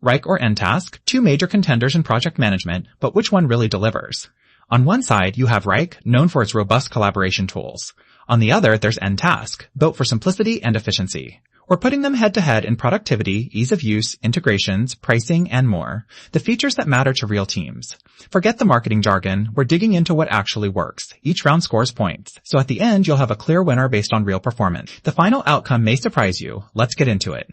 Wrike or nTask, two major contenders in project management, but which one really delivers? On one side, you have Wrike, known for its robust collaboration tools. On the other, there's nTask, built for simplicity and efficiency. We're putting them head-to-head in productivity, ease of use, integrations, pricing, and more. The features that matter to real teams. Forget the marketing jargon, we're digging into what actually works. Each round scores points, so at the end you'll have a clear winner based on real performance. The final outcome may surprise you. Let's get into it.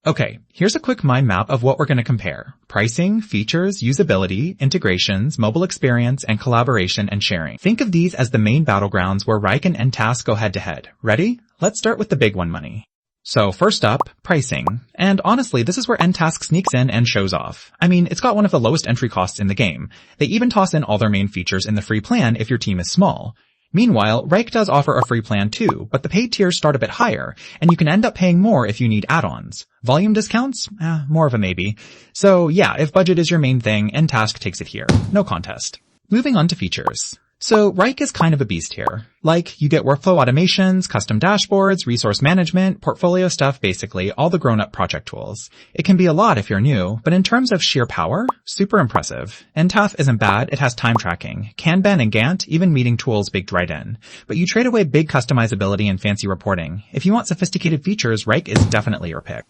Okay, here's a quick mind map of what we're going to compare. Pricing, features, usability, integrations, mobile experience, and collaboration and sharing. Think of these as the main battlegrounds where Wrike and nTask go head-to-head. Ready? Let's start with the big one, money. So first up, pricing. And honestly, this is where nTask sneaks in and shows off. I mean, it's got one of the lowest entry costs in the game. They even toss in all their main features in the free plan if your team is small. Meanwhile, Wrike does offer a free plan too, but the paid tiers start a bit higher, and you can end up paying more if you need add-ons. Volume discounts? More of a maybe. So yeah, if budget is your main thing, nTask takes it here. No contest. Moving on to features. So Wrike is kind of a beast here. Like, you get workflow automations, custom dashboards, resource management, portfolio stuff, basically, all the grown-up project tools. It can be a lot if you're new, but in terms of sheer power, super impressive. nTask isn't bad, it has time tracking. Kanban and Gantt, even meeting tools baked right in. But you trade away big customizability and fancy reporting. If you want sophisticated features, Wrike is definitely your pick.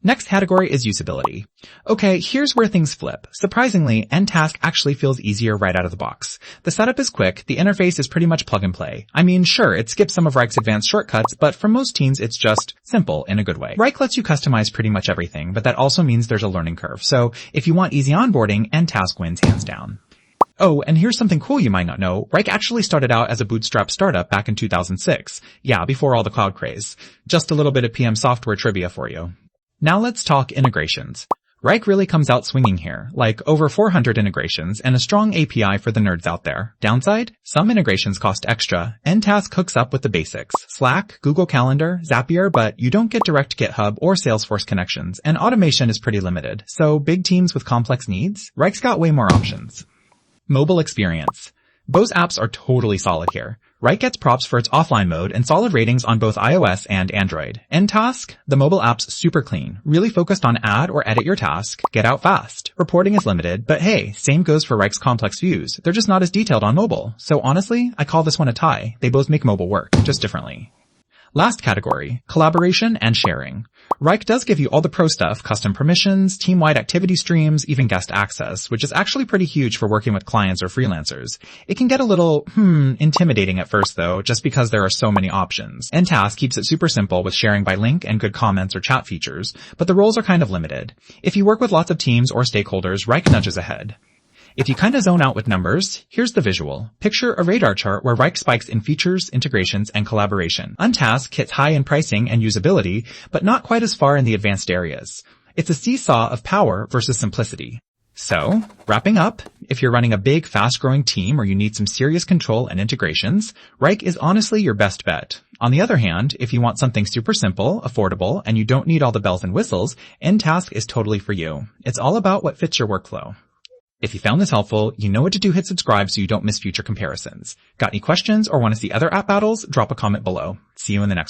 Next category is usability. Okay, here's where things flip. Surprisingly, nTask actually feels easier right out of the box. The setup is quick, the interface is pretty much plug and play. I mean, sure, it skips some of Wrike's advanced shortcuts, but for most teams it's just simple in a good way. Wrike lets you customize pretty much everything, but that also means there's a learning curve. So if you want easy onboarding, nTask wins hands down. Oh, and here's something cool you might not know. Wrike actually started out as a bootstrap startup back in 2006. Yeah, before all the cloud craze. Just a little bit of PM software trivia for you. Now let's talk integrations. Wrike really comes out swinging here, like over 400 integrations and a strong API for the nerds out there. Downside? Some integrations cost extra. nTask hooks up with the basics. Slack, Google Calendar, Zapier, but you don't get direct GitHub or Salesforce connections, and automation is pretty limited. So big teams with complex needs? Wrike's got way more options. Mobile experience. Both apps are totally solid here. Wrike gets props for its offline mode and solid ratings on both iOS and Android. nTask, the mobile app's super clean, really focused on add or edit your task, get out fast. Reporting is limited, but hey, same goes for Wrike's complex views. They're just not as detailed on mobile. So honestly, I call this one a tie. They both make mobile work, just differently. Last category, collaboration and sharing. Wrike does give you all the pro stuff, custom permissions, team-wide activity streams, even guest access, which is actually pretty huge for working with clients or freelancers. It can get a little, intimidating at first though, just because there are so many options. nTask keeps it super simple with sharing by link and good comments or chat features, but the roles are kind of limited. If you work with lots of teams or stakeholders, Wrike nudges ahead. If you kinda zone out with numbers, here's the visual. Picture a radar chart where Wrike spikes in features, integrations, and collaboration. nTask hits high in pricing and usability, but not quite as far in the advanced areas. It's a seesaw of power versus simplicity. So, wrapping up, if you're running a big, fast-growing team or you need some serious control and integrations, Wrike is honestly your best bet. On the other hand, if you want something super simple, affordable, and you don't need all the bells and whistles, nTask is totally for you. It's all about what fits your workflow. If you found this helpful, you know what to do. Hit subscribe so you don't miss future comparisons. Got any questions or want to see other app battles? Drop a comment below. See you in the next one.